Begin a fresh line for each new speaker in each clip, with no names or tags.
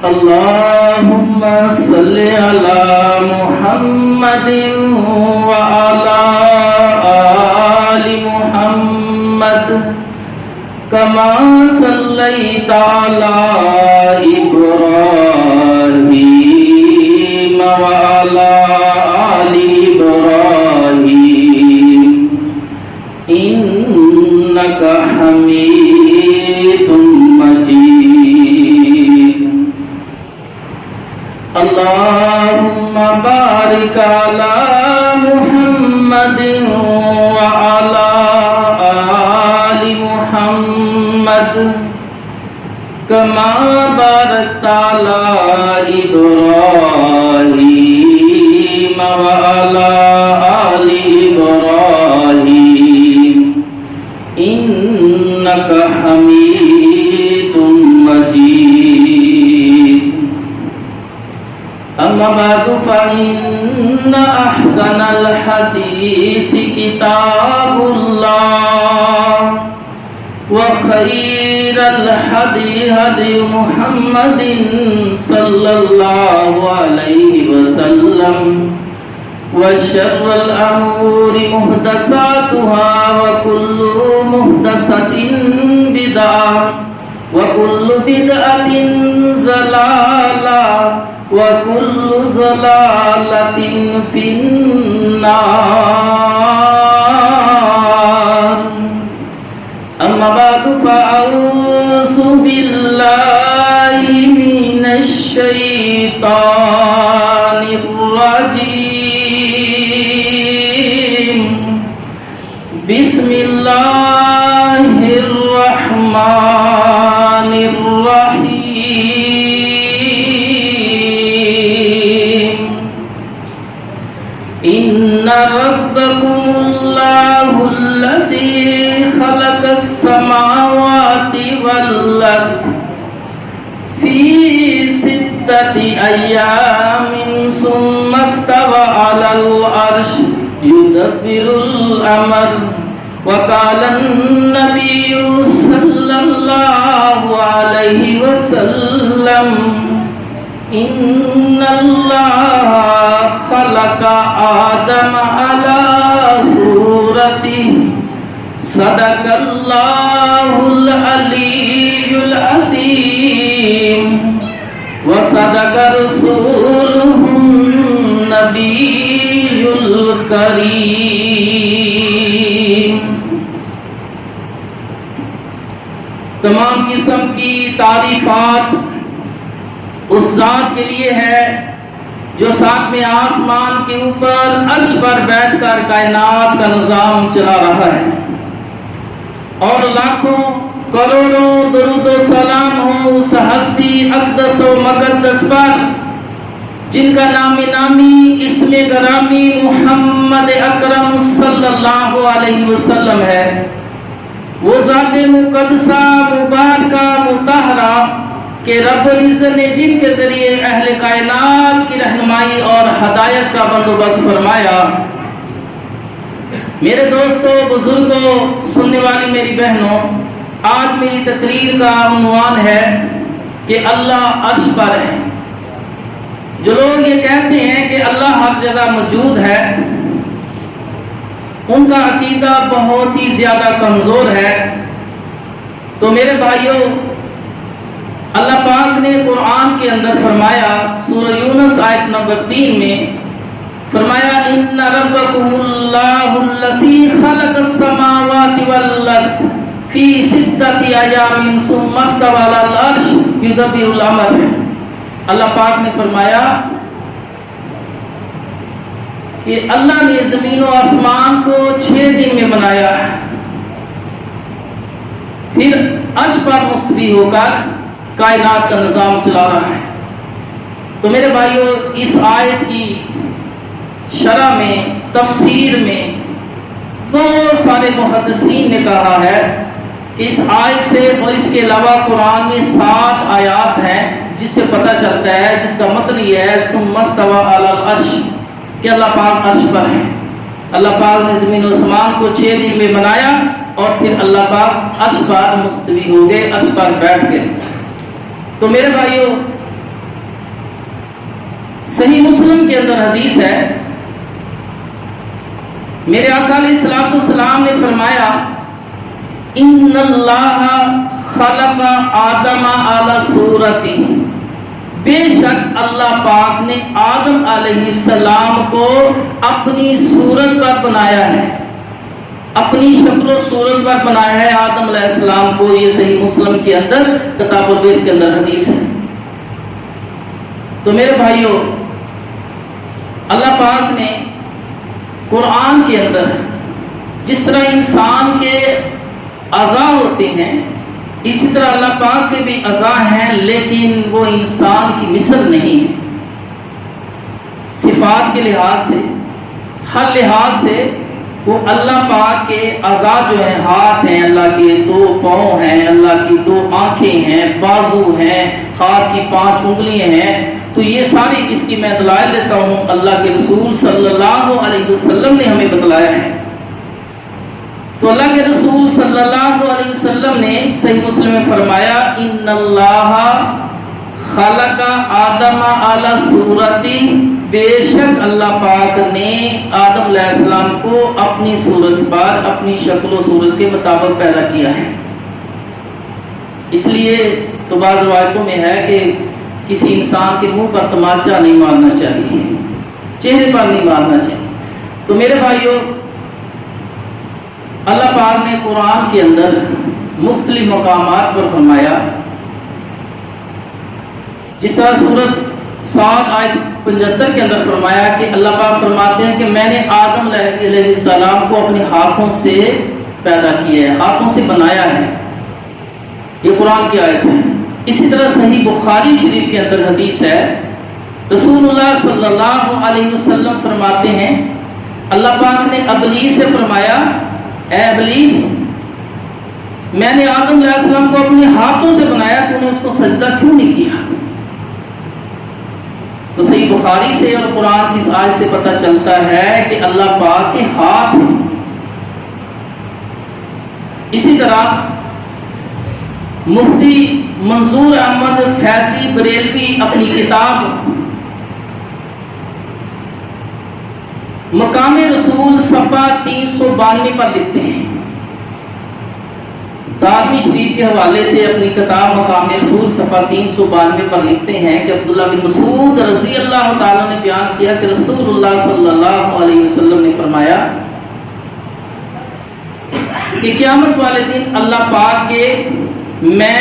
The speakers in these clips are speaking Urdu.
اللهم صل على محمد وعلى آل محمد كما صليت على إبراهيم وعلى آل إبراهيم إنك حميد مجيد. اللهم بارك على محمد وعلى آل محمد كما باركت على إبراهيم وعلى آل إبراهيم إنك حميد مجيد. أما بعد فإن أحسن الحديث كتاب الله وخير الهدي هدي محمد صلى الله عليه وسلم وشر الأمور محدثاتها وكل محدثة بدعة وكل بدعة ضلالة وكل ضلالة في النار. أما بعد فأعوذ بالله من الشيطان الرجيم. بسم الله الرحمن الرحيم. إن ربكم الله الذي خلق السماوات والأرض في 6 أيام ثم استوى على العرش يدبر الأمر. وقال النبي صلى الله عليه وسلم إن الله خلق آدم على صورته. صدق الله العلي العظيم وصدق رسوله النبي الكريم. تمام قسم کی تعریفات اس ذات کے لیے ہے جو ساتویں آسمان کے اوپر عرش پر بیٹھ کر کائنات کا نظام چلا رہا ہے، اور لاکھوں کروڑوں درود و سلام ہو اس ہستی اقدس و مقدس پر جن کا نامی نامی اسم گرامی محمد اکرم صلی اللہ علیہ وسلم ہے. وہ ذات مقدسہ مبارکہ مطہرہ کہ رب العزت نے جن کے ذریعے اہل کائنات کی رہنمائی اور ہدایت کا بندوبست فرمایا. میرے دوستوں، بزرگوں، سننے والی میری بہنوں، آج میری تقریر کا عنوان ہے کہ اللہ عرش پر ہے. جو لوگ یہ کہتے ہیں کہ اللہ ہر جگہ موجود ہے، ان کا عقیدہ بہت ہی زیادہ کمزور ہے. تو میرے بھائیوں، اللہ پاک نے قرآن کے اندر فرمایا، سورہ یونس آیت نمبر 3 میں فرمایا ان ربکم اللہ الذی خلق السماوات والارض فی 6 ایام ثم استوى علی العرش یدبر الامر. اللہ پاک نے فرمایا کہ اللہ نے زمین و آسمان کو 6 دن میں بنایا، پھر عرش پر مستوی ہو کر کائنات کا نظام چلا رہا ہے. تو میرے بھائیوں، اس آیت کی شرح میں، تفسیر میں بہت سارے محدثین نے کہا ہے کہ اس آیت سے اور اس کے علاوہ قرآن میں 7 آیات ہیں جس سے پتہ چلتا ہے، جس کا مطلب یہ ہے ثم استوى علی العرش، کہ اللہ پاک عرش پر ہے. اللہ پاک نے زمین و آسمان کو 6 دن میں بنایا اور پھر اللہ پاک عرش پر مستوی ہو گئے، عرش پر بیٹھ گئے. تو میرے بھائیوں، صحیح مسلم کے اندر حدیث ہے، میرے آقا علیہ الصلوۃ والسلام نے فرمایا ان اللہ خلق آدم علی صورتی، بے شک اللہ پاک نے آدم علیہ السلام کو اپنی صورت پر بنایا ہے، اپنی شکل و صورت پر بنایا ہے آدم علیہ السلام کو۔ یہ صحیح مسلم کے اندر کتاب البر کے اندر حدیث ہے۔ تو میرے بھائیوں، اللہ پاک نے قرآن کے اندر جس طرح انسان کے اعضاء ہوتے ہیں، اسی طرح اللہ پاک کے بھی اعضاء ہیں، لیکن وہ انسان کی مثل نہیں ہے۔ صفات کے لحاظ سے، ہر لحاظ سے وہ اللہ پاک کے اعضاء جو ہیں، ہاتھ ہیں اللہ کے، 2 پاؤں ہیں اللہ کی، 2 آنکھیں ہیں، بازو ہیں، ہاتھ کی 5 انگلیاں ہیں، تو یہ ساری اس کی میں دلائل دیتا ہوں، اللہ کے رسول صلی اللہ علیہ وسلم نے ہمیں بتلایا ہے۔ تو اللہ کے رسول صلی اللہ علیہ وسلم نے صحیح مسلم میں فرمایا ان اللہ خلق آدم علی صورتی، بے شک اللہ پاک نے آدم علیہ السلام کو اپنی صورت پر، اپنی شکل و صورت کے مطابق پیدا کیا ہے۔ اس لیے تو بعض روایتوں میں ہے کہ کسی انسان کے منہ پر تماچا نہیں مارنا چاہیے، چہرے پر نہیں مارنا چاہیے۔ تو میرے بھائیوں، اللہ پاک نے قرآن کے اندر مختلف مقامات پر فرمایا، جس طرح سورۃ 7 آیت 75 کے اندر فرمایا کہ اللہ پاک فرماتے ہیں کہ میں نے آدم علیہ السلام کو اپنے ہاتھوں سے پیدا کیا ہے، ہاتھوں سے بنایا ہے۔ یہ قرآن کی آیت ہے۔ اسی طرح صحیح بخاری شریف کے اندر حدیث ہے، رسول اللہ صلی اللہ علیہ وسلم فرماتے ہیں اللہ پاک نے ابلیس سے فرمایا اے ابلیس، میں نے آدم علیہ السلام کو اپنے ہاتھوں سے بنایا، تو نے اس کو سجدہ کیوں نہیں کیا؟ تو صحیح بخاری سے اور قرآن کی اس آیت سے پتہ چلتا ہے کہ اللہ پاک کے ہاتھ ہیں۔ اسی طرح مفتی منظور احمد فیضی بریلوی اپنی کتاب مقام رسول صفحہ 392 پر لکھتے ہیں، دارمی شریف کے حوالے سے اپنی کتاب مقام رسول صفحہ 392 پر لکھتے ہیں کہ عبداللہ بن مسعود رضی اللہ تعالیٰ نے بیان کیا کہ رسول اللہ صلی اللہ علیہ وسلم نے فرمایا کہ قیامت والے دن اللہ پاک کے میں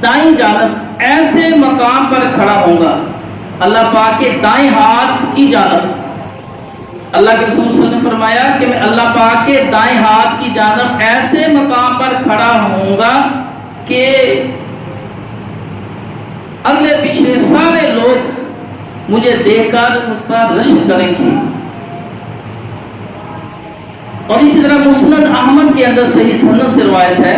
دائیں جانب ایسے مقام پر کھڑا ہوں گا، اللہ پاک کے دائیں ہاتھ کی جانب، اللہ کے رسول صلی اللہ علیہ وسلم نے فرمایا کہ میں اللہ پاک کے دائیں ہاتھ کی جانب ایسے مقام پر کھڑا ہوں گا کہ اگلے پچھلے سارے لوگ مجھے دیکھ کر مجھ پر رشک کریں گے۔ اور اسی طرح مسند احمد کے اندر صحیح سند سے روایت ہے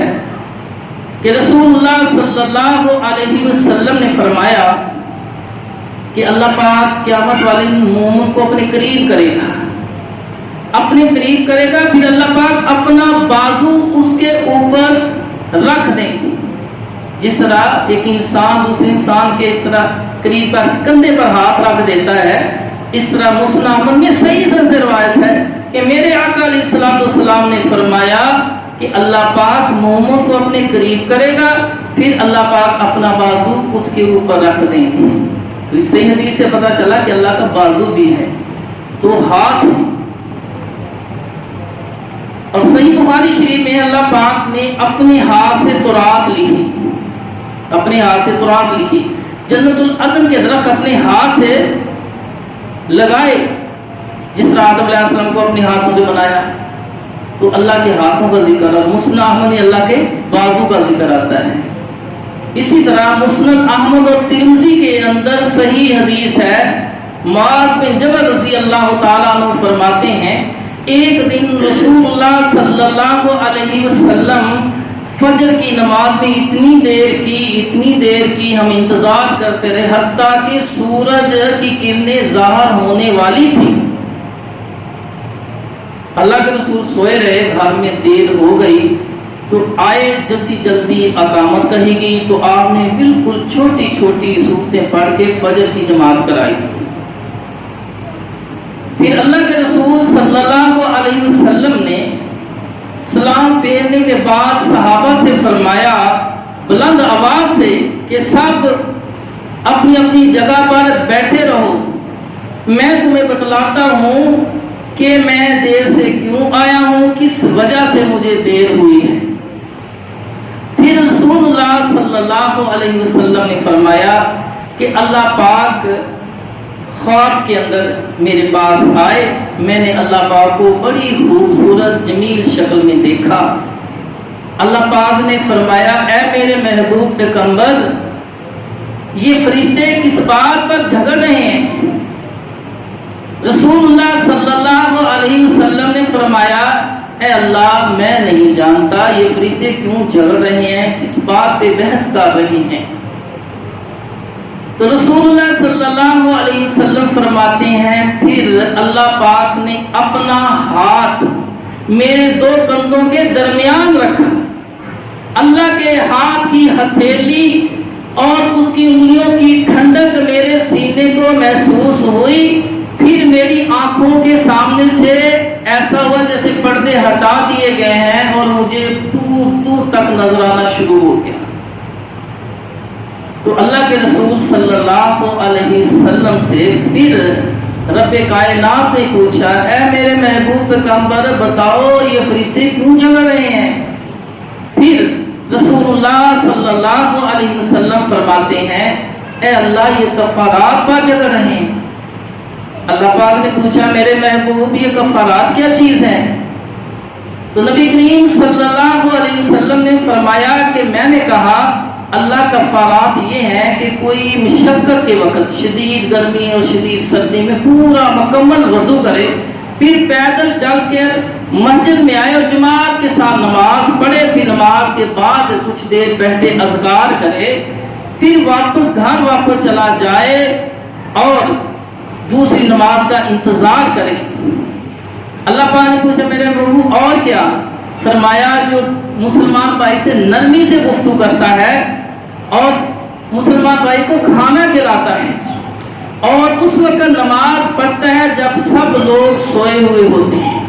کہ رسول اللہ صلی اللہ علیہ وسلم نے فرمایا کہ اللہ پاک قیامت والے مومن کو اپنے قریب کرے گا، اپنے قریب کرے گا، پھر اللہ پاک اپنا بازو اس کے اوپر رکھ دیں گے۔ جس طرح ایک انسان دوسرے انسان کے اس طرح قریب پر کندھے پر ہاتھ رکھ دیتا ہے، اس طرح مسند احمد میں صحیح سے روایت ہے کہ میرے آقا علیہ الصلوۃ والسلام نے فرمایا کہ اللہ پاک مومن کو اپنے قریب کرے گا، پھر اللہ پاک اپنا بازو اس کے اوپر رکھ دیں گے۔ تو اس صحیح حدیث سے پتہ چلا کہ اللہ کا بازو بھی ہے، تو ہاتھ ہے۔ اور صحیح بخاری شریف میں اللہ پاک نے اپنے ہاتھ سے تورات لکھی، اپنے ہاتھ سے تورات لکھی، جنت العدن کے درخت اپنے ہاتھ سے لگائے، جس طرح آدم علیہ السلام کو اپنے ہاتھوں سے بنایا۔ تو اللہ کے ہاتھوں کا ذکر اور مسند احمد میں اللہ کے بازو کا ذکر آتا ہے۔ اسی طرح مسند احمد اور ترمذی کے اندر صحیح حدیث ہے، معاذ بن جبل رضی اللہ تعالیٰ عنہ فرماتے ہیں ایک دن رسول اللہ صلی اللہ علیہ وسلم فجر کی نماز میں اتنی دیر کی ہم انتظار کرتے رہے حتیٰ کہ سورج کی کرنیں ظاہر ہونے والی تھی۔ اللہ کے رسول سوئے رہے، گھر میں دیر ہو گئی تو آئے، جلدی اقامت کہی گئی تو آپ نے بالکل چھوٹی چھوٹی صورتیں پڑھ کے فجر کی جماعت کرائی۔ پھر اللہ کے رسول صلی اللہ علیہ وسلم نے سلام پھیرنے کے بعد صحابہ سے فرمایا بلند آواز سے کہ سب اپنی اپنی جگہ پر بیٹھے رہو، میں تمہیں بتلاتا ہوں کہ میں دیر سے کیوں آیا ہوں، کس وجہ سے مجھے دیر ہوئی ہے۔ پھر رسول اللہ صلی اللہ علیہ وسلم نے فرمایا کہ اللہ پاک خواب کے اندر میرے پاس آئے، میں نے اللہ پاک کو بڑی خوبصورت جمیل شکل میں دیکھا۔ اللہ پاک نے فرمایا اے میرے محبوب پیغمبر، یہ فرشتے کس بات پر جھگڑ رہے ہیں؟ رسول اللہ صلی اللہ علیہ وسلم نے فرمایا اے اللہ میں نہیں جانتا یہ فرشتے کیوں جھگڑ رہے ہیں، کس بات پہ بحث کر رہے ہیں۔ تو رسول اللہ صلی اللہ علیہ وسلم فرماتے ہیں پھر اللہ پاک نے اپنا ہاتھ میرے دو کندھوں کے درمیان رکھا، اللہ کے ہاتھ کی ہتھیلی اور اس کی انگلیوں کی ٹھنڈک میرے سینے کو محسوس ہوئی، پھر میری آنکھوں کے سامنے سے ایسا ہوا جیسے پردے ہٹا دیے گئے ہیں اور مجھے دور دور تک نظر آنا شروع ہو گیا۔ تو اللہ کے رسول صلی اللہ علیہ وسلم سے پھر رب کائنات نے پوچھا اے میرے محبوب پیغمبر بتاؤ یہ فرشتے کیوں جھگڑ رہے ہیں؟ پھر رسول اللہ صلی اللہ علیہ وسلم فرماتے ہیں اے اللہ یہ کفارات پر جھگڑ رہے ہیں۔ اللہ پاک نے پوچھا میرے محبوب یہ کفارات کیا چیز ہے؟ تو نبی کریم صلی اللہ علیہ وسلم نے فرمایا کہ میں نے کہا اللہ کفارات یہ ہے کہ کوئی مشقت کے وقت شدید گرمی اور شدید سردی میں پورا مکمل وضو کرے، پھر پیدل چل کر مسجد میں آئے اور جماعت کے ساتھ نماز پڑھے، پھر نماز کے بعد کچھ دیر بیٹھے اذکار کرے، پھر واپس گھر واپس چلا جائے اور دوسری نماز کا انتظار کرے۔ اللہ پاک نے پوچھا میرے محبوب اور کیا؟ فرمایا جو مسلمان بھائی سے نرمی سے گفتگو کرتا ہے اور مسلمان بھائی کو کھانا کھلاتا ہے اور اس وقت نماز پڑھتا ہے جب سب لوگ سوئے ہوئے ہوتے ہیں،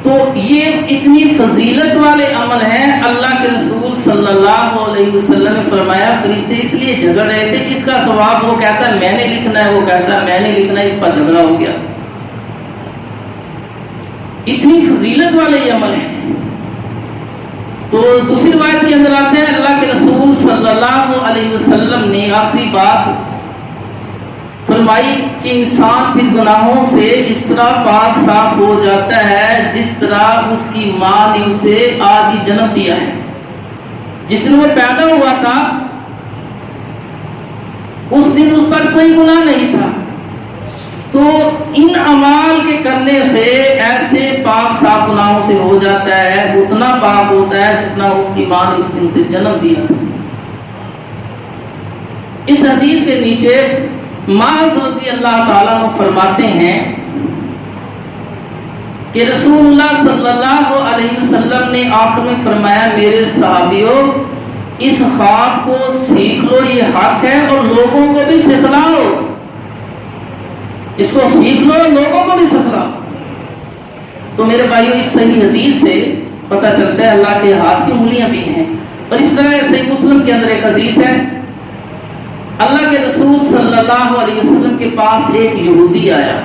تو یہ اتنی فضیلت والے عمل ہیں۔ اللہ کے رسول صلی اللہ علیہ وسلم نے فرمایا فرشتے اس لیے جھگڑ رہے تھے، اس کا ثواب وہ کہتا ہے میں نے لکھنا ہے، وہ کہتا ہے میں نے لکھنا ہے، اس پر جھگڑا ہو گیا۔ اتنی فضیلت والے یہ عمل ہیں۔ تو دوسری روایت کے اندر آتے ہیں اللہ کے رسول صلی اللہ علیہ وسلم نے آخری بات فرمائی کہ انسان پھر گناہوں سے اس طرح پاک صاف ہو جاتا ہے جس طرح اس کی ماں نے اسے آج ہی جنم دیا ہے۔ جس دن وہ پیدا ہوا تھا اس دن اس پر کوئی گناہ نہیں تھا، تو ان اعمال کے کرنے سے ایسے پاک صاف گناہوں سے ہو جاتا ہے، اتنا پاک ہوتا ہے جتنا اس کی ماں نے اس دن سے جنم دیا تھا۔ اس حدیث کے نیچے معاذ رضی اللہ تعالیٰ عنہ فرماتے ہیں کہ رسول اللہ صلی اللہ علیہ وسلم نے آخر میں فرمایا میرے صحابیوں اس خواب کو سیکھ لو، یہ حق ہے، اور لوگوں کو بھی سکھلاؤ، اس کو سیکھ لو لوگوں کو بھی سکھلاؤ۔ تو میرے بھائیو اس صحیح حدیث سے پتہ چلتا ہے اللہ کے ہاتھ کی انگلیاں بھی ہیں۔ اور اس طرح صحیح مسلم کے اندر ایک حدیث ہے، اللہ کے رسول صلی اللہ علیہ وسلم کے پاس ایک یہودی آیا،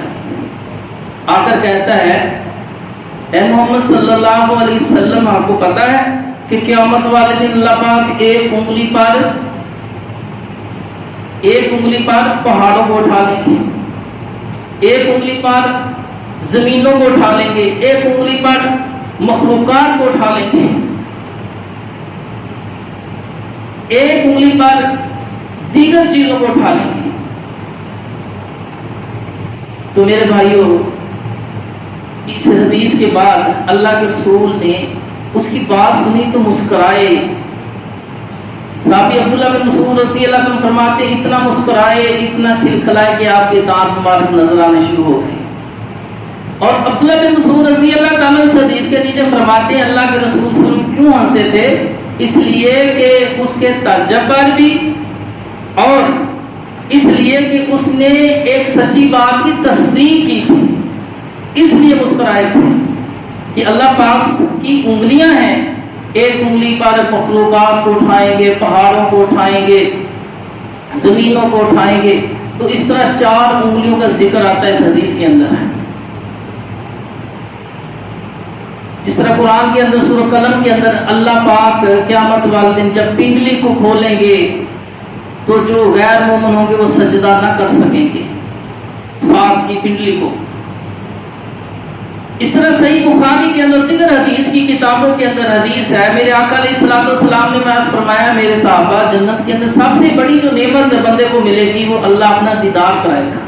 آ کر کہتا ہے اے محمد صلی اللہ علیہ وسلم آپ کو پتا ہے کہ قیامت والے دن اللہ پاک ایک انگلی پر پہاڑوں کو اٹھا لیں گے، ایک انگلی پر زمینوں کو اٹھا لیں گے، ایک انگلی پر مخلوقات کو اٹھا لیں گے، ایک انگلی پر دیگر چیزوں کو اٹھا لیں گے۔ تو میرے بھائیوں اس حدیث کے بعد اللہ کے رسول نے اس کی بات سنی تو مسکرائے۔ صحابی عبداللہ بن مسعود رضی اللہ عنہ فرماتے اتنا مسکرائے، اتنا کھلکھلائے کہ آپ کے دانت مبارک نظر آنے شروع ہو گئے۔ اور عبداللہ بن مسعود رضی اللہ تعالیٰ اس حدیث کے نیچے فرماتے ہیں اللہ کے رسول صلی اللہ علیہ وسلم کیوں ہنسے تھے؟ اس لیے کہ اس کے ترجمہ پر بھی اور اس لیے کہ اس نے ایک سچی بات کی تصدیق کی تھی، اس لیے مسکرائے تھے کہ اللہ پاک کی انگلیاں ہیں، ایک انگلی پر مخلوقات کو اٹھائیں گے، پہاڑوں کو اٹھائیں گے، زمینوں کو اٹھائیں گے، تو اس طرح 4 انگلیوں کا ذکر آتا ہے اس حدیث کے اندر ہے۔ جس طرح قرآن کے اندر سورہ قلم کے اندر اللہ پاک قیامت والے دن جب پنڈلی کو کھولیں گے تو جو غیر مومن ہوں گے وہ سجدہ نہ کر سکیں گے ساتھ کی پنڈلی کو۔ اس طرح صحیح بخاری کے اندر دیگر حدیث کی کتابوں کے اندر حدیث ہے، میرے آقا علیہ الصلوۃ والسلام نے میں فرمایا میرے صحابہ جنت کے اندر سب سے بڑی جو نعمت بندے کو ملے گی وہ اللہ اپنا دیدار کرائے گا۔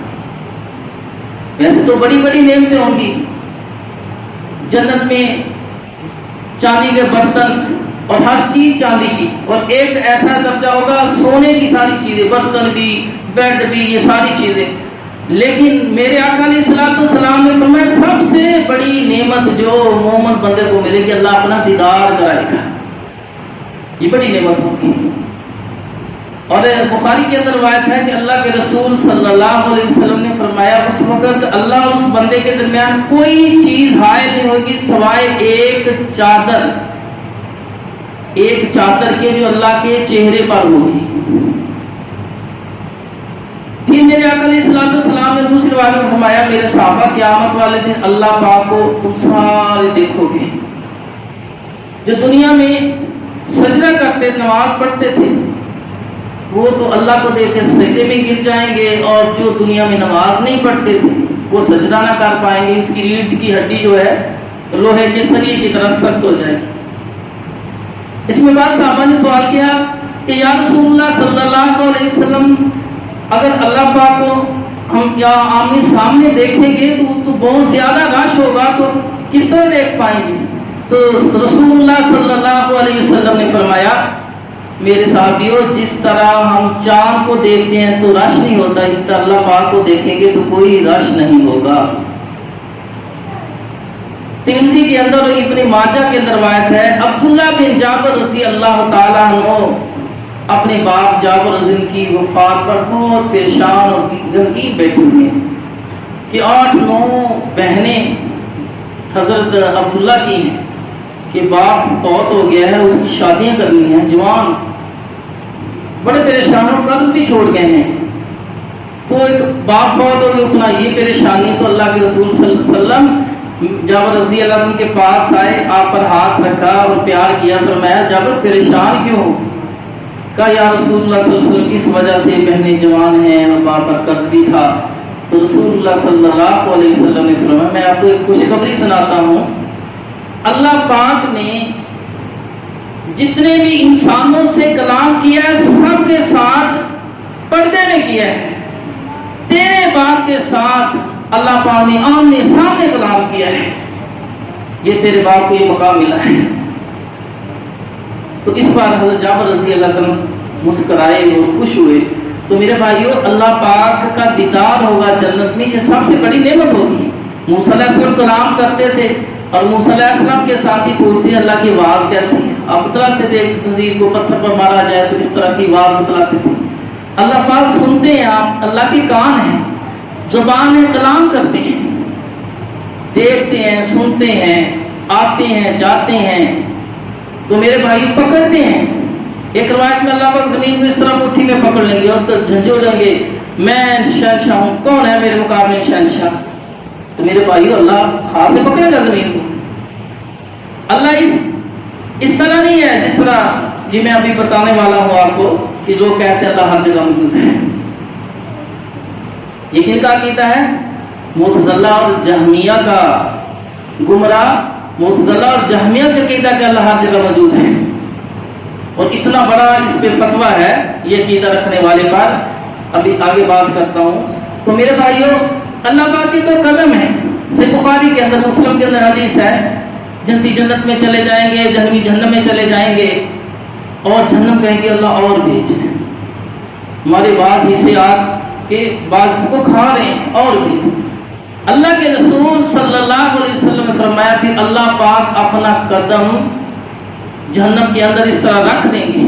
ویسے تو بڑی بڑی نعمتیں ہوں گی جنت میں، چاندی کے برتن اور ہر چیز چاندی کی، اور ایک ایسا درجہ ہوگا سونے کی ساری چیزیں، برتن بھی، بیڈ بھی، یہ ساری چیزیں۔ لیکن میرے آقا علیہ الصلوۃ والسلام نے فرمایا سب سے بڑی نعمت جو مومن بندے کو ملے گی اللہ اپنا دیدار کرائے گا، یہ بڑی نعمت ہوگی۔ اور بخاری کے اندر روایت ہے کہ اللہ کے رسول صلی اللہ علیہ وسلم نے فرمایا اس وقت اللہ اس بندے کے درمیان کوئی چیز حائل نہیں ہوگی سوائے ایک چادر کے جو اللہ کے چہرے پر ہوگی۔ پھر میرے آقا علیہ الصلوۃ والسلام نے دوسری روایت میں فرمایا میرے صحابہ قیامت والے دن اللہ پاک کو تم سارے دیکھو گے، جو دنیا میں سجدہ کرتے نماز پڑھتے تھے وہ تو اللہ کو دیکھ کے سجدے میں گر جائیں گے، اور جو دنیا میں نماز نہیں پڑھتے تھے وہ سجدہ نہ کر پائیں گے، اس کی ریڑھ کی ہڈی جو ہے لوہے کے سریے کی طرف سخت ہو جائے گی۔ اس میں بعض صحابہ نے سوال کیا کہ یا رسول اللہ صلی اللہ علیہ وسلم اگر اللہ پاک کو ہم یا آمنے سامنے دیکھیں گے تو بہت زیادہ رش ہوگا، تو کس طرح دیکھ پائیں گے؟ تو رسول اللہ صلی اللہ علیہ وسلم نے فرمایا میرے صحابیوں جس طرح ہم چاند کو دیکھتے ہیں تو رش نہیں ہوتا، اس طرح اللہ پاک کو دیکھیں گے تو کوئی رش نہیں ہوگا۔ ترمذی کے اندر اور ابن ماجہ کے اندر روایت ہے عبداللہ بن جابر رضی اللہ تعالیٰ عنہ اپنے باپ جابر رضی اللہ کی وفات پر بہت پریشان اور غمگین بیٹھے ہوئے ہیں کہ 8-9 بہنیں حضرت عبداللہ کی ہیں کہ باپ فوت ہو گیا ہے، اس کی شادیاں کرنی ہیں، جوان بڑے پریشان اور قرض بھی چھوڑ گئے ہیں۔ تو ایک باپ فوت ہو گیا، اتنا یہ پریشانی، تو اللہ کے رسول صلی اللہ علیہ وسلم جابر رضی اللہ عنہ کے پاس آئے، آپ پر ہاتھ رکھا اور پیار کیا، فرمایا جابر پریشان کیوں ہو؟ کہا یا رسول اللہ صلی اللہ علیہ وسلم اس وجہ سے بہنیں جوان ہیں اور باپ پر قرض بھی تھا۔ تو رسول اللہ صلی اللہ علیہ وسلم نے فرمایا میں آپ کو ایک خوشخبری سناتا ہوں، اللہ پاک نے جتنے بھی انسانوں سے کلام کیا ہے سب کے ساتھ پردے میں کیا ہے، تیرے باپ کے ساتھ اللہ پاک نے آمنے سامنے کلام کیا ہے، یہ تیرے باپ کو یہ مقام ملا ہے۔ تو اس پر حضرت جابر رضی اللہ عنہ مسکرائے اور خوش ہوئے۔ تو میرے بھائیو اللہ پاک کا دیدار ہوگا جنت میں، یہ سب سے بڑی نعمت ہوگی۔ موسیٰ علیہ السلام کلام کرتے تھے اور موسیٰ علیہ السلام کے ساتھ ہی پوچھتے ہیں اللہ کی آواز کیسی ہے، آپ بتلاتے تھے تنظیر کو پتھر پر مارا جائے تو اس طرح کی آواز بتلاتے تھے۔ اللہ پاک سنتے ہیں، آپ اللہ کے کان ہیں، زبان ہے، کلام کرتے ہیں، دیکھتے ہیں، سنتے ہیں، آتے ہیں، جاتے ہیں۔ تو میرے بھائی پکڑتے ہیں، ایک روایت میں اللہ پاک زمین کو اس طرح مٹھی میں پکڑ لیں گے، اس کو جھنجھوڑیں گے، میں شہنشاہ ہوں، کون ہے میرے مقابلے شہنشاہ؟ تو میرے بھائی اللہ خاص سے پکڑے گا زمین کو۔ اللہ اس طرح نہیں ہے جس طرح جی میں ابھی بتانے والا ہوں آپ کو کہ لوگ کہتے ہیں اللہ ہر جگہ موجود ہے۔ یہ کن کا عقیدہ ہے؟ معتزلہ اور جہمیہ کا، گمراہ معتزلہ اور جہمیہ کا عقیدہ کہ اللہ ہر جگہ موجود ہے، اور اتنا بڑا اس پہ فتویٰ ہے یہ عقیدہ رکھنے والے پر، ابھی آگے بات کرتا ہوں۔ تو میرے بھائیوں اللہ پاک کے تو قدم ہے، صحیح بخاری کے اندر، مسلم کے اندر حدیث ہے جنتی جنت میں چلے جائیں گے، جہنمی جہنم میں چلے جائیں گے، اور جہنم کہیں گے اللہ اور بھیج، ہمارے بعض حصے آگ کے بعض کو کھا رہے ہیں اور بھیج۔ اللہ کے رسول صلی اللہ علیہ وسلم نے فرمایا پھر اللہ پاک اپنا قدم جہنم کے اندر اس طرح رکھ دیں گے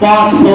500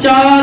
4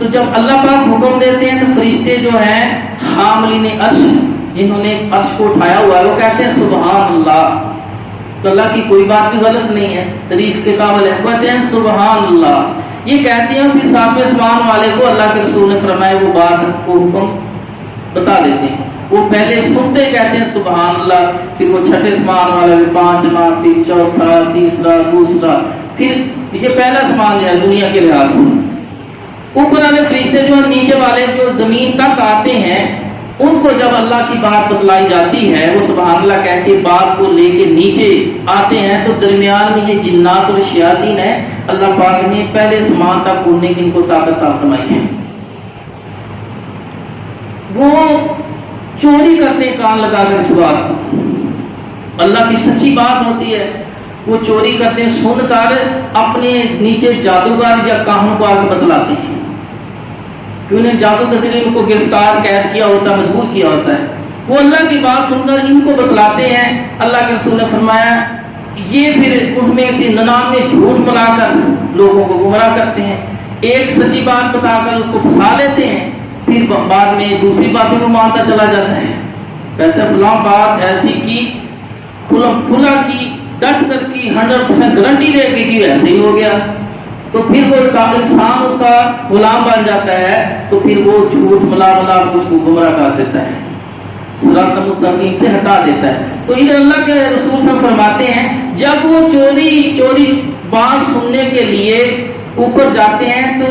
تو جب اللہ پاک حکم دیتے ہیں تو فرشتے جو ہیں حاملین عرش، جنہوں نے عرش کو اٹھایا ہوا ہے، وہ کہتے ہیں سبحان اللہ. تو اللہ کی کوئی بات بھی غلط نہیں ہے، تعریف کے قابل ہے، کہتے ہیں سبحان اللہ. یہ کہتے ہیں پھر ساتویں آسمان والے کو اللہ کے رسول نے فرمایا وہ بات کو حکم بتا دیتے ہیں. وہ پہلے سنتے کہتے ہیں سبحان اللہ، پھر وہ چھٹے آسمان والا، پھر پانچواں، پھر چوتھا، تیسرا، دوسرا، پھر یہ پہلا آسمان ہے دنیا کے لحاظ سے. اوپر والے فرشتے جو نیچے والے جو زمین تک آتے ہیں، ان کو جب اللہ کی بات بتلائی جاتی ہے وہ سبحان اللہ کہہ کے بات کو لے کے نیچے آتے ہیں. تو درمیان میں یہ جنات اور شیاطین ہیں، اللہ پاک نے پہلے آسمان تک اڑنے کی ان کو طاقت عطا فرمائی ہے. وہ چوری کرتے ہیں کان لگا کر اس بات کو، اللہ کی سچی بات ہوتی ہے، وہ چوری کرتے ہیں، سن کر اپنے نیچے جادوگر یا کاہن کو آ کے بتلاتے ہیں، کہ انہیں جادو کے ذریعے ان کو گرفتار قید کیا ہوتا ہے، مجبور کیا ہوتا ہے. وہ اللہ کی بات سن کر ان کو بتلاتے ہیں. اللہ کے رسول نے فرمایا یہ پھر اس میں 99 جھوٹ ملا کر لوگوں کو گمراہ کرتے ہیں، ایک سچی بات بتا کر اس کو پھنسا لیتے ہیں، پھر بعد میں دوسری باتیں وہ مانتا چلا جاتا ہے. کہتے ہیں فلاں بات ایسی کی، کھلا کی، ڈٹ کر کی، 100% گارنٹی دے کے کہ ایسے ہی ہو گیا. تو پھر وہ انسان اس کا غلام بن جاتا ہے، تو پھر وہ جھوٹ ملا ملا اس کو گمراہ کر دیتا ہے، صراط مستقیم سے ہٹا دیتا ہے. تو ادھر اللہ کے رسول سے فرماتے ہیں جب وہ چوری بات سننے کے لیے اوپر جاتے ہیں تو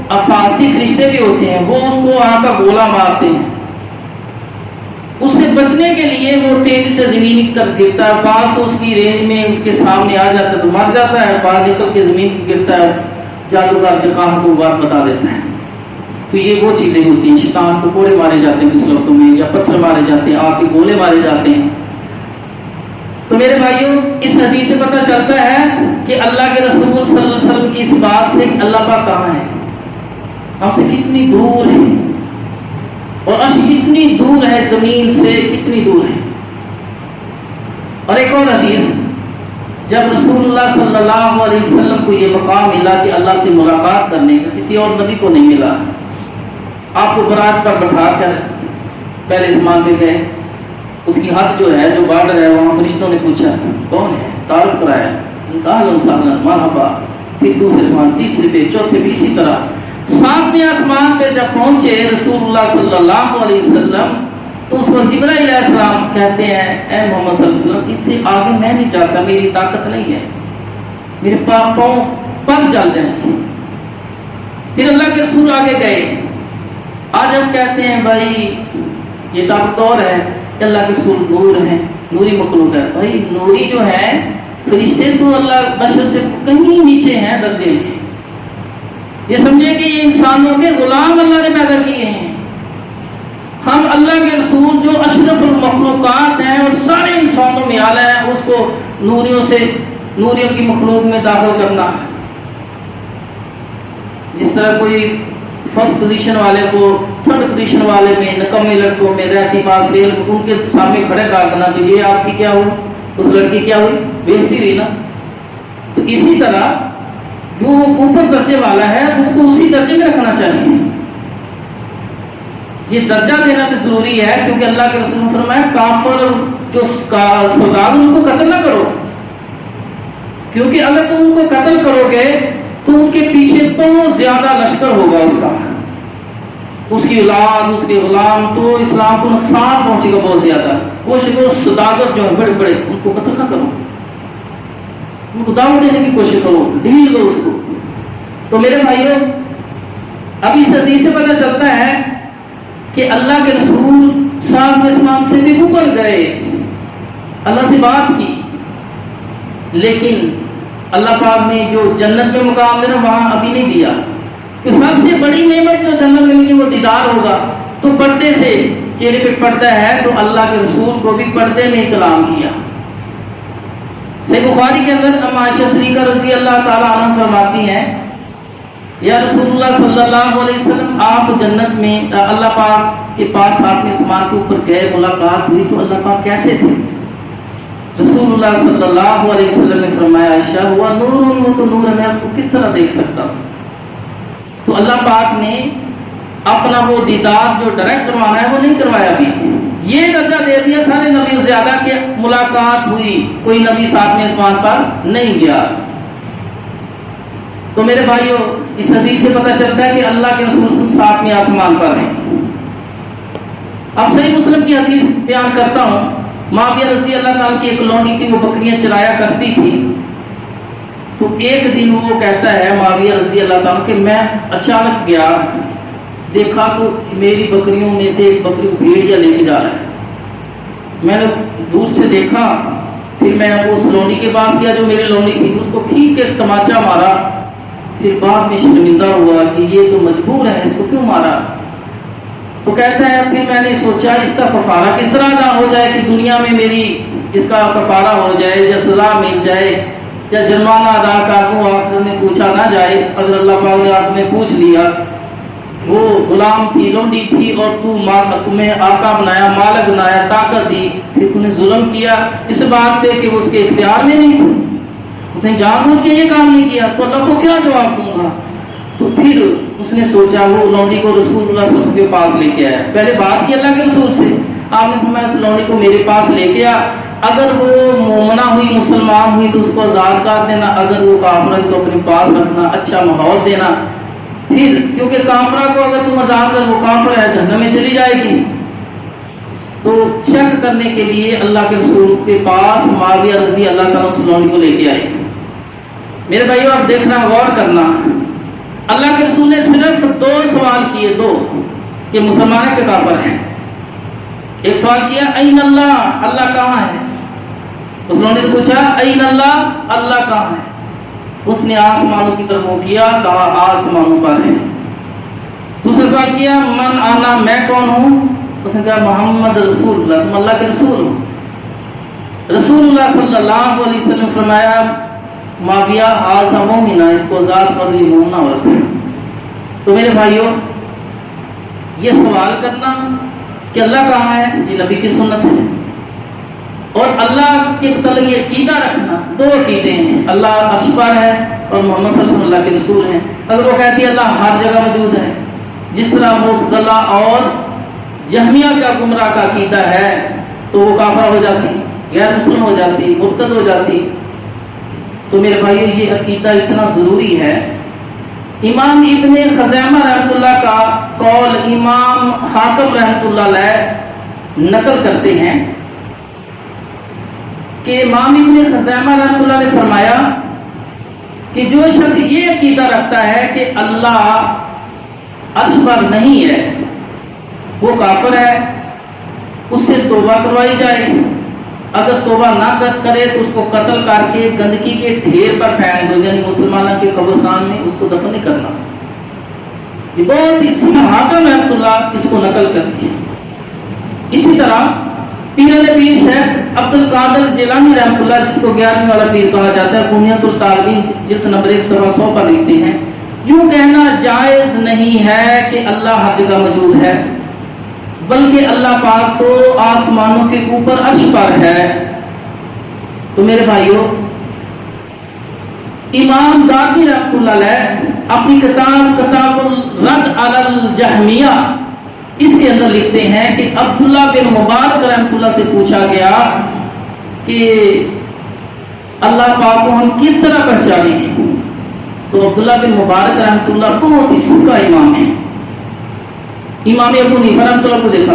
افراستی فرشتے بھی ہوتے ہیں، وہ اس کو وہاں کا گولا مارتے ہیں. اس سے بچنے کے لیے وہ تیزی سے زمین کی طرف گرتا ہے، بعض تو اس کی رینج میں اس کے سامنے آ جاتا ہے تو مر جاتا ہے، بعض نکل کے زمین کی گرتا ہے، جادوگر جکاہ کو بات بتا دیتا ہے. تو یہ وہ چیزیں ہوتی ہیں. شیطان کو کوڑے مارے جاتے ہیں کچھ لفظوں میں، یا پتھر مارے جاتے ہیں، آگ کے گولے مارے جاتے ہیں. تو میرے بھائیوں اس حدیث سے پتہ چلتا ہے کہ اللہ کے رسول صلی اللہ علیہ وسلم کی اس بات سے کہ اللہ پاک کہاں ہے، ہم سے کتنی دور ہے، اور عرش کتنی دور ہے، زمین سے کتنی دور ہے. اور ایک اور حدیث، جب رسول اللہ صلی اللہ علیہ وسلم کو یہ مقام ملا کہ اللہ سے ملاقات کرنے کا، کسی اور نبی کو نہیں ملا، آپ کو برات پر بٹھا کر پہلے آسمان پہ گئے، اس کی حد جو ہے، جو بارڈر ہے، وہاں فرشتوں نے پوچھا کون ہے، تعارف کرایا، کہا مرحبا، پھر دوسرے آسمان، تیسرے پہ، چوتھے پہ، اسی طرح 7ویں آسمان پہ جب پہنچے رسول اللہ صلی اللہ علیہ وسلم، تو اس وقت جبرائیل علیہ السلام کہتے ہیں اے محمد صلی اللہ علیہ وسلم اس سے آگے میں نہیں جا سکتا، میری طاقت نہیں ہے، میرے پاؤں پر جل جائیں گے. پھر اللہ کے رسول آگے گئے. آج ہم کہتے ہیں بھائی یہ طاقت اور ہے کہ اللہ کے رسول نور ہیں، نوری مخلوق ہے. بھائی نوری جو ہے فرشتے تو اللہ بشر سے کہیں نیچے ہیں درجے. یہ سمجھے کہ یہ انسانوں کے غلام اللہ نے پیدا کیے ہیں. ہم اللہ کے رسول جو اشرف المخلوقات ہیں اور سارے انسانوں میں اعلیٰ ہیں، اس کو نوریوں کی مخلوق میں داخل کرنا ہے. جس طرح کوئی فرسٹ پوزیشن والے کو تھرڈ پوزیشن والے میں، نکمے لڑکوں میں، رہتی بات فیل ان کے سامنے کھڑے کر دینا، تو یہ آپ کی کیا ہوئی، اس لڑکی کیا ہوئی، بےزتی ہوئی نا. تو اسی طرح جو اوپر درجے والا ہے اس کو اسی درجے میں رکھنا چاہیے. یہ درجہ دینا بھی ضروری ہے، کیونکہ اللہ کے رسول نے فرمایا کافر جو سوداگر ان کو قتل نہ کرو، کیونکہ اگر تم ان کو قتل کرو گے تو ان کے پیچھے بہت زیادہ لشکر ہوگا اس کا، اس کی اولاد، اس کے غلام، تو اسلام کو نقصان پہنچے گا بہت زیادہ. کوشش کرو سوداگر جو ہیں بڑے بڑے ان کو قتل نہ کرو، ان کو دعوت دینے کی کوشش کرو، ڈھیل کرو اس کو. تو میرے بھائیوں اب اس حدیث سے پتہ چلتا ہے کہ اللہ کے رسول صاحب اسلام سے بھی اوپر گئے، اللہ سے بات کی، لیکن اللہ پاک نے جو جنت میں مقام دینا وہاں ابھی نہیں دیا. کہ سب سے بڑی نعمت جو جنت میں ملی وہ دیدار ہوگا. تو پردے سے چہرے پہ پردہ ہے تو اللہ کے رسول کو بھی پردے میں کلام کیا. صحیح بخاری کے اندر ام عائشہ صدیقہ رضی اللہ تعالیٰ عنہ فرماتی ہیں یا رسول اللہ صلی اللہ علیہ وسلم آپ جنت میں اللہ پاک کے پاس آپ نے آسمان کے اوپر گئے، ملاقات ہوئی تو اللہ پاک کیسے تھے؟ رسول اللہ صلی اللہ علیہ وسلم نے فرمایا عائشہ ہوا نور، وہ تو نور ہے، میں اس کو کس طرح دیکھ سکتا ہوں؟ تو اللہ پاک نے اپنا وہ دیدار جو ڈائریکٹ کروانا ہے وہ نہیں کروایا بھی، یہ درجہ دے دیا سارے نبیوں سے زیادہ کہ ملاقات ہوئی، کوئی نبی ساتویں آسمان پر نہیں گیا۔ تو میرے بھائیو اس حدیث سے پتہ چلتا ہے کہ اللہ کے رسول ساتویں آسمان پر ہیں۔ اب صحیح مسلم کی حدیث بیان کرتا ہوں۔ معاویہ رضی اللہ تعالیٰ کی ایک لونڈی تھی، وہ بکریاں چرایا کرتی تھی۔ تو ایک دن وہ کہتا ہے معاویہ رضی اللہ تعالیٰ کہ میں اچانک گیا، دیکھا تو میری بکریوں میں سے ایک بکری بھیڑیا لے کے جا رہا ہے۔ میں نے دور سے دیکھا، پھر میں اس لونڈی کے پاس گیا جو میری لونڈی تھی، اس کو کھینچ کے تماچا مارا۔ پھر بعد میں شرمندہ ہوا کہ یہ تو مجبور ہے، اس کو کیوں مارا؟ تو کہتا ہے پھر میں نے سوچا اس کا کفارہ کس طرح ادا ہو جائے کہ دنیا میں میری اس کا کفارہ ہو جائے یا سزا مل جائے یا جرمانہ ادا کر دوں، آخر میں پوچھا نہ جائے۔ اگر اللہ پاک نے آخر میں پوچھ لیا، وہ غلام تھی، لونڈی تھی، اور تمہیں آقا بنایا، مالک بنایا، طاقت دی، پھر تم نے ظلم کیا اس بات پہ کہ وہ اس کے اختیار میں نہیں تھی، اس نے جان بوجھ کے یہ کام نہیں کیا، تو اللہ کو کیا جواب دوں گا؟ تو پھر اس نے سوچا، وہ لونڈی کو رسول اللہ صلی اللہ علیہ وسلم کے پاس لے کے آیا۔ پہلے بات کی اللہ کے رسول سے، آپ نے فرمایا اس لونڈی کو میرے پاس لے کے آ، اگر وہ مومنہ ہوئی، مسلمان ہوئی تو اس کو آزاد کر دینا، اگر وہ کافر ہے تو اپنے پاس رکھنا، اچھا ماحول دینا۔ پھر کیونکہ کافرہ کو اگر تم آزاد کر، وہ کافر ہے، جہنم میں چلی جائے گی۔ تو شک کرنے کے لیے اللہ کے رسول کے پاس معاویہ رضی اللہ تعالیٰ اس لونڈی کو لے کے آئے۔ میرے بھائیو آپ دیکھنا، غور کرنا، اللہ کے رسول نے صرف 2 سوال کیے، 2 کہ مسلمان کے کافر ہیں۔ ایک سوال کیا این اللہ، اللہ کہاں ہے؟ اس لونڈی نے پوچھا این اللہ، اللہ کہاں ہے؟ اس نے آسمانوں کی طرف منہ کیا، کہا آسمانوں پر ہے۔ دوسرا سوال کیا من آنا، میں کون ہوں؟ اس نے کہا محمد رسول اللہ، تم اللہ کے رسول ہو۔ رسول اللہ صلی اللہ علیہ وسلم فرمایا معاویہ آزا مومنہ، اس کو ذات پر یہ مومنہ عورت ہے۔ تو میرے بھائیوں یہ سوال کرنا کہ اللہ کہاں ہے، یہ نبی کی سنت ہے، اور اللہ کے متعلق یہ عقیدہ رکھنا، 2 عقیدے ہیں، اللہ عرش پر ہے اور محمد صلی اللہ علیہ وسلم اللہ کے رسول ہیں۔ اگر وہ کہتی ہے اللہ ہر جگہ موجود ہے، جس طرح معتزلہ اور جہمیہ کا گمراہ کا عقیدہ ہے، تو وہ کافر ہو جاتی، غیر مسلم ہو جاتی، مرتد ہو جاتی۔ تو میرے بھائیو یہ عقیدہ اتنا ضروری ہے۔ امام ابن خزیمہ رحمۃ اللہ کا قول امام حاکم رحمۃ اللہ علیہ نقل کرتے ہیں کہ امام ابن خزیمہ رحمۃ اللہ نے فرمایا کہ جو شخص یہ عقیدہ رکھتا ہے کہ اللہ عرش پر نہیں ہے، وہ کافر ہے، اس سے توبہ کروائی جائے، اگر توبہ نہ کرے تو اس کو قتل کر کے گندگی کے ڈھیر پر پھینک دو، یعنی مسلمانوں کے قبرستان میں اس کو دفن نہیں کرنا۔ یہ بہت ہی حاکم رحمۃ اللہ اس کو نقل کرتی ہے۔ اسی طرح پیر پیر شیخ عبد القادر جیلانی رحمۃ اللہ، جس کو 11ویں والا پیر کہا جاتا ہے، بنیۃ الطالبین جلد نمبر 100 پر لکھتے ہیں یوں کہنا جائز نہیں ہے کہ اللہ ہر جگہ موجود ہے، بلکہ اللہ پاک تو آسمانوں کے اوپر عرش پر ہے۔ تو میرے بھائیو امام دارمی رحمۃ اللہ علیہ اپنی کتاب الرد علی الجہمیہ اس کے اندر لکھتے ہیں کہ عبداللہ بن مبارک رحمۃ اللہ سے پوچھا گیا کہ اللہ پاک کو ہم کس طرح پہچانیں؟ تو عبداللہ بن مبارک رحمۃ اللہ بہت ہی سکا امام ہے، امام ابو حنیفہ رحمۃ اللہ کو دیکھا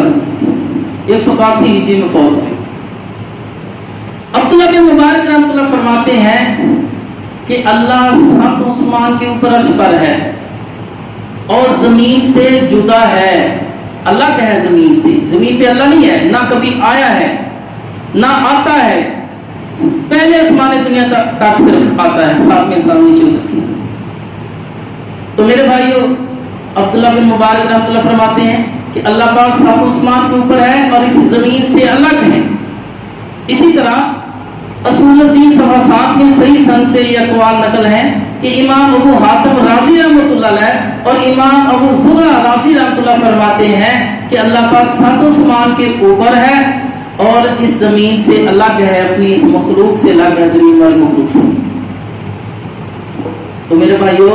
181 ہجری میں فوت ہوئے۔ عبداللہ بن مبارک رحمۃ اللہ فرماتے ہیں کہ اللہ 7 آسمان کے اوپر عرش پر ہے اور زمین سے جدا ہے۔ اللہ کیا ہے زمین سے؟ زمین پہ اللہ نہیں ہے، نہ کبھی آیا ہے نہ آتا ہے، پہلے آسمان دنیا تک صرف آتا ہے، 7 آسمان نیچے اترتی ہے۔ تو میرے بھائیو عبداللہ بن مبارک رحمۃ اللہ فرماتے ہیں کہ اللہ پاک 7 آسمان کے اوپر ہے اور اس زمین سے الگ ہے۔ اسی طرح اصول الدین صفحہ 7 میں صحیح سند سے یہ اقوال نقل ہیں کہ امام ابو حاتم رازی رحمۃ اللہ علیہ اور امام ابو زرع رازی رحمۃ اللہ فرماتے ہیں کہ اللہ پاک 7 آسمان کے اوپر ہے اور اس زمین سے الگ ہے، اپنی اس مخلوق سے الگ ہے، زمین والی مخلوق سے۔ تو میرے بھائیو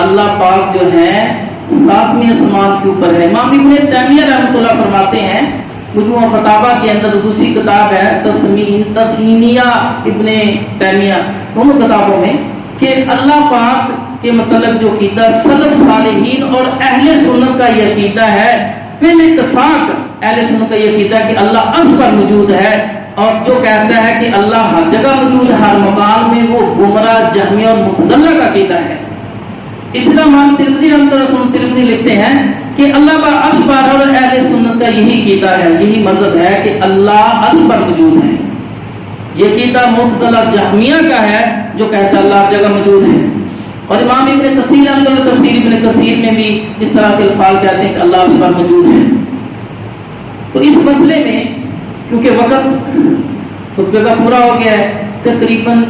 اللہ پاک جو ہے ساتویں آسمان کے اوپر ہے۔ امام ابن تیمیہ رحمۃ اللہ فرماتے ہیں مجموعہ فتاوی کے اندر دوسری کتاب ہے تسنینیہ ابن تیمیہ، دونوں کتابوں میں، کہ اللہ پاک کے متعلق جو عقیدہ سلف صالحین اور اہل سنت کا یہ عقیدہ ہے، بال اتفاق اہل سنت کا یہ عقیدہ کہ اللہ عرش پر موجود ہے، اور جو کہتا ہے کہ اللہ ہر جگہ موجود ہے ہر مکان میں، وہ گمراہ جہمیہ اور معتزلہ کا عقیدہ ہے۔ اس طرح امام ترمذی رحمۃ اللہ ترمذی لکھتے ہیں کہ اللہ پر عرش پر، اور اہل سنت کا یہی عقیدہ ہے، یہی مذہب ہے کہ اللہ عرش پر موجود ہے۔ یہ عقیدہ معتزلہ جہمیہ کا ہے جو کہتا ہے اللہ ہر جگہ موجود ہے۔ اور امام ابن کثیر رحمۃ اللہ تفسیر ابن کثیر میں بھی اس طرح کے الفاظ کہتے ہیں کہ اللہ عرش پر موجود ہے۔ تو اس مسئلے میں کیونکہ وقت خطبے کا پورا ہو گیا ہے، تقریباً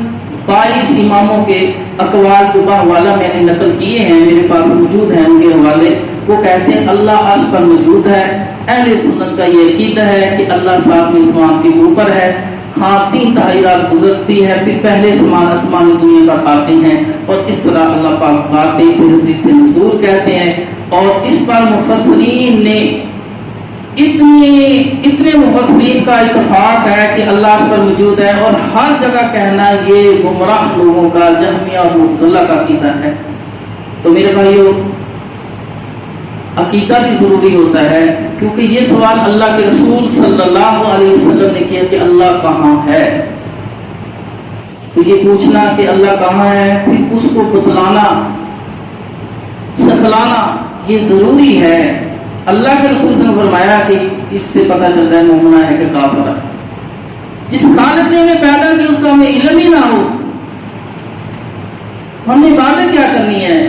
22 اماموں کے اقوال کو بحوالہ میں نے نقل کیے ہیں، میرے پاس موجود ہیں ان کے حوالے۔ وہ کہتے ہیں اللہ عرش پر موجود ہے۔ اہل سنت کا یہ عقیدہ ہے کہ اللہ ساتویں آسمان کے اوپر ہے۔ ہاں 3 تحریرات گزرتی ہے، پھر پہلے آسمان دنیا پر آتے ہیں، اور اس طرح اللہ پاک باتیں سے حدیث سے نزول کہتے ہیں۔ اور اس پر مفسرین نے اتنے مفسرین کا اتفاق ہے کہ اللہ اس پر موجود ہے، اور ہر جگہ کہنا یہ گمراہ لوگوں کا جہمیہ اور معتزلہ کا عقیدہ ہے۔ تو میرے بھائیو، عقیدہ بھی ضروری ہوتا ہے، کیونکہ یہ سوال اللہ کے رسول صلی اللہ علیہ وسلم نے کیا کہ اللہ کہاں ہے۔ تو یہ پوچھنا کہ اللہ کہاں ہے، پھر اس کو بتلانا، سکھلانا، یہ ضروری ہے۔ اللہ کے رسول صلی اللہ علیہ وسلم نے فرمایا کہ اس سے پتہ چلتا ہے مومنہ ہے کہ کافر ہے۔ جس خالق نے ہمیں پیدا کیا اس کا ہمیں علم ہی نہ ہو، ہم نے عبادت کیا کرنی ہے،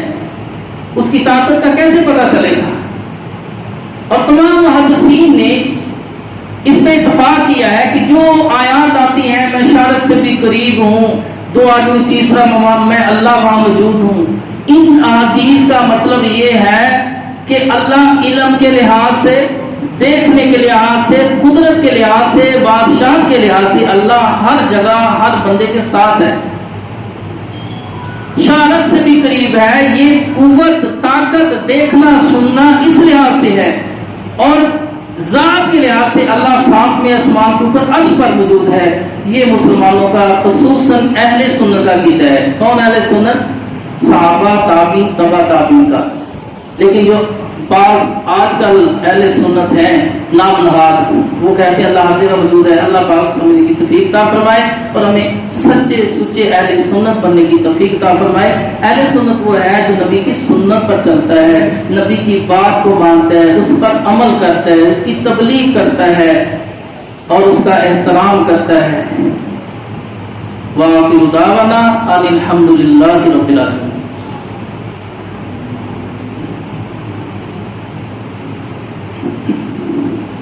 اس کی طاقت کا کیسے پتہ چلے گا؟ اور تمام محدثین نے اس پہ اتفاق کیا ہے کہ جو آیات آتی ہیں میں شارق سے بھی قریب ہوں، 2 آدمی تیسرا میں اللہ وہاں موجود ہوں، ان احادیث کا مطلب یہ ہے کہ اللہ علم کے لحاظ سے، دیکھنے کے لحاظ سے، قدرت کے لحاظ سے، بادشاہ کے لحاظ سے اللہ ہر جگہ ہر بندے کے ساتھ ہے۔ شارق سے بھی قریب ہے، یہ قوت، طاقت، دیکھنا، سننا اس لحاظ سے ہے، اور ذات کے لحاظ سے اللہ ساتویں آسمان کے اوپر عرش پر موجود ہے۔ یہ مسلمانوں کا خصوصاً اہل سنت کا عقیدہ ہے۔ کون اہل سنت؟ صحابہ، تابعین، تبع تابعین کا۔ لیکن جو بعض آج کل اہل سنت ہیں نام نہاد، وہ کہتے ہیں اللہ ہر جگہ موجود ہے۔ اللہ پاک سمجھنے کی توفیق عطا فرمائے، اور ہمیں سچے سچے اہل سنت بننے کی توفیق عطا فرمائے۔ اہل سنت وہ ہے جو نبی کی سنت پر چلتا ہے، نبی کی بات کو مانتا ہے، اس پر عمل کرتا ہے، اس کی تبلیغ کرتا ہے، اور اس کا احترام کرتا ہے۔ وآخر دعوانا ان الحمد للہ رب العالمین۔